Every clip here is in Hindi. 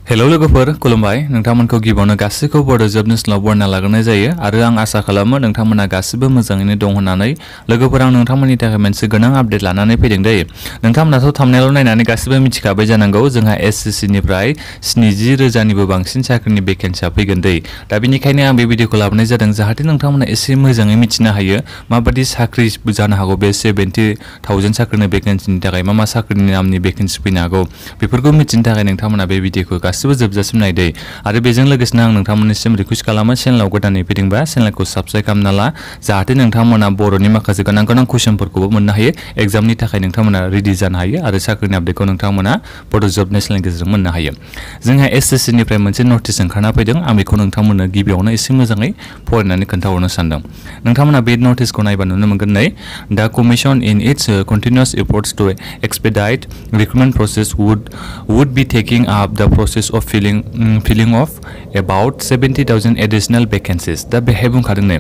हेलो लोगोफोर खुलुमबाय नोंथांमोनखौ गिबियावनो गासैखौ बड' जब निउसआव बरायना लाग्रोनाय जायो आरो आं आसा खालामो नोंथांमोना गासिबो मोजाङैनो दं होननानै लोगोफोर आं नोंथांमोननि थाखाय मोनसे गोनां आपडेट लानानै फैदों दे नोंथांमोनाथ' थाम्बनेइल नायनानै गासिबो मिथिखाबाय जानांगौ जोंहा एसएससि निफ्राय 70,000 निबो बांसिन साख्रिनि भेकेन्सिया फैगोन दे दा बेनिखायनो आं बे भिडिअखौ लाबोनाय जादों जाहाथे नोंथांमोना एसे मोजाङै मिथिनो हायो माबादि साख्रि जानो हागौ बे 70,000 साख्रिनि भेकेन्सिनि थाखाय मा साख्रिनि नामनि भेकेन्सि फैनो हागौ बेफोरखौ मिथिनो थाखाय नोंथांमोना बे भिडिअखौ गासिबो जोबजासिम नायदो आरो बेजों लोगोसेनो आं नोंथांमोननिसिम रिक्वेस्ट खालामो चेनेलाव गोदानै फैदोंबा चेनेलखौ साबस्क्राइब खालामना ला जाहाथे नोंथांमोना बर'नि माखासे गोनां कुइसनफोरखौबो मोननो हायो एग्जामनि थाखाय नोंथांमोना रेडि जानो हायो आरो साख्रिनि आपडेटखौ नोंथांमोना बड' जब नेसनेलनि गेजेरजों मोननो हायो जोंहा एसएससि निफ्राय मोनसे नटिस ओंखारना फैदों आं बेखौ नोंथांमोननो गिबियावनो एसे मोजाङै फरायनानै खोन्थाहरनो सानदों नोंथांमोना बे नटिसखौ नायबा नुनो मोनगोन नै दा commission in its continuous efforts to expedite recruitment process would be taking up the process of filling of about 70,000 additional vacancies दा बेहाय बुंखादों नै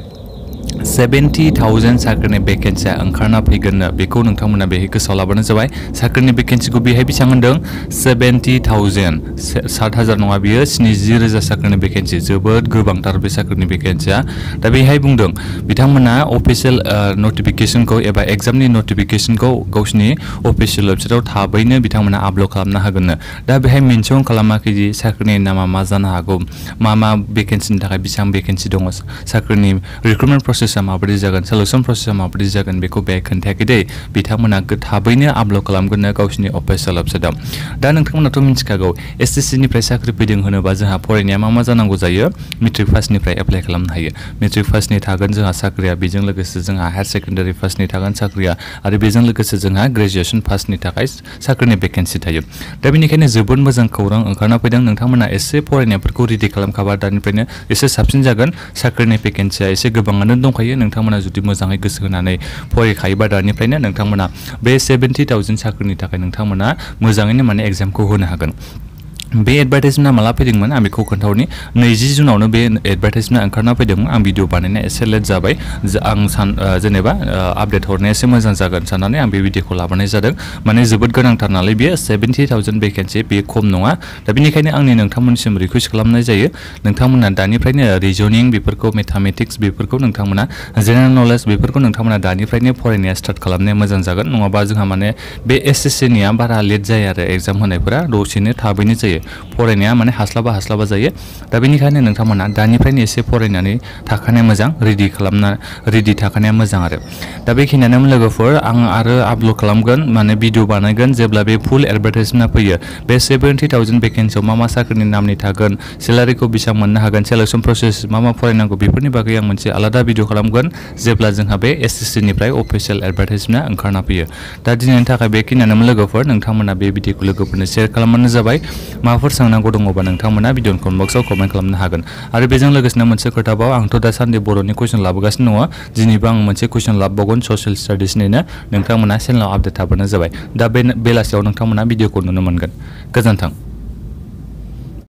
70,000 साख्रिनि भेकेन्सिया ओंखारना फैगोन बेखौ नोंथांमोना बेहाय गोसोआव लाबानो जाबाय साख्रिनि भेकेन्सिखौ बेहाय बेसेबां होनदों 70,000 60,000 नङा बियो 70,000 साख्रिनि भेकेन्सि जोबोद गोबांथार बे साख्रिनि भेकेन्सिया दा बेहाय बुंदों बिथांमोना अफिशियेल नटिफिकेशनखौ एबा एग्जामनि नटिफिकेशनखौ गावसिनि अफिशियेल वेबसाइटआव थाबैनो बिथांमोना आपल'ड खालामनो हागोन दा बेहाय मेनसन खालामाखै दि साख्रिनि नामा मा जानो हागौ मा भेकेन्सिनि थाखाय बेसेबां भेकेन्सि दङ साख्रिनि रिक्रुटमेन्ट प्रसेसा माबायदि जागोन सेलेक्शन प्रसेसा माबायदि जागोन बेखौ बेहाय खोन्थायाखै दे बिथांमोना थाबैनो आपल'ड खालामगोन गावसिनि अफिशियेल वेबसाइटआव दा नोंथांमोनाथ' मिथिखागौ एसएससि निफ्राय साख्रि फैदों होनोबा जोंहा फरायनाया मा जानांगौ जायो मेट्रिक पासनिफ्राय एप्लाइ खालामनो हायो मेट्रिक पासनि थागोन जोंहा साख्रिया बेजों लोगोसे जोंहा हायार सेकेन्डारि पासनि थागोन साख्रिया आरो बेजों लोगोसे जोंहा ग्रेजुएसन पासनि थाखाय साख्रिनि भेकेन्सि थायो दा बेनिखायनो जोबोद मोजां खौरां ओंखारना फैदों नोंथांमोना एसे फरायनायफोरखौ रेडि खालामखाबा दानिफ्रायनो एसे साबसिन जागोन साख्रिनि भेकेन्सिया एसे गोबाङानो दंखायो नोंथांमोना जुदि मोजाङै गोसो होनानै फरायखायोबा दानिफ्रायनो नोंथांमोना बे 70,000 साख्रिनि थाखाय नोंथांमोना मोजाङैनो माने एग्जामखौ होनो हागोन बे एडभार्टाइजमेन्टआ माला फैदोंमोन आं बेखौ खोन्थाहरनि 20 जुनावनो बे एडभार्टाइजमेन्टआ ओंखारना फैदोंमोन आं भिडिअ बानायनाया एसे लेट जाबाय आं जेनेबा आपडेट हरनाया एसे मोजां जागोन साननानै आं बे भिडिअखौ लाबोनाय जादों माने जोबोद गोनांथार नालाय बेयो 70,000 भेकेन्सि बे खम नङा दा बेनिखायनो आंनि नोंथांमोननिसिम रिक्वेस्ट खालामनाय जायो नोंथांमोना दानिफ्रायनो रिजनिं बेफोरखौ मेथामेटिक्स बेफोरखौ नोंथांमोना जेनेरेल नलेज बेफोरखौ नोंथांमोना दानिफ्रायनो फरायनाया स्टार्ट खालामनाया मोजां जागोन नङाबा जोंहा माने बे एसएससि निया बारा लेट जायो आरो एग्जाम होनायफोरा दसेनो थाबैनो जायो फरायनाया माने हास्लाबा जायो दा बेनिखायनो नोंथांमोना दानिफ्रायनो एसे फरायनानै थाखानाया मोजां रेडि थाखानाया मोजां आरो दा बेखिनियानो लोगोफोर आं आरो आपल'ड खालामगोन माने भिडिअ बानायगोन जेब्ला बे फुल एडभार्टाइजमेन्टआ फैयो बे 70,000 भेकेन्सियाव मा साख्रिनि नामनि थागोन सेलारिखौ बेसेबां मोननो हागोन सेलेक्शन प्रसेस मा फरायनांगौ बेफोरनि बागै आं मोनसे आलादा भिडिअ खालामगोन जेब्ला जोंहा बे एसएससि निफ्राय अफिशियेल एडभार्टाइजमेन्टआ ओंखारना फैयो दा दिनैनि थाखाय बेखिनियानो लोगोफोर नोंथांमोना बे भिडिअखौ लोगोफोरनो शेयार खालामबानो जाबाय माबाफोर सोंनांगौ दङबा नोंथांमोना भिडिअनि कमेन्ट बक्सआव कमेन्ट खालामनो हागोन आरो बेजों लोगोसेनो मोनसे खोथाबाव आंथ' दासान्दि बर'नि कुइसन लाबोगासिनो दङ दिनैबो आं मोनसे कुइसन लाबोबावगोन ससियेल स्टाडिसनिनो नोंथांमोना चेनेलाव आपडेट थाबानो जाबाय दा बे बेलासियाव नोंथांमोना भिडिअखौ नुनो मोनगोन गोजोन्थों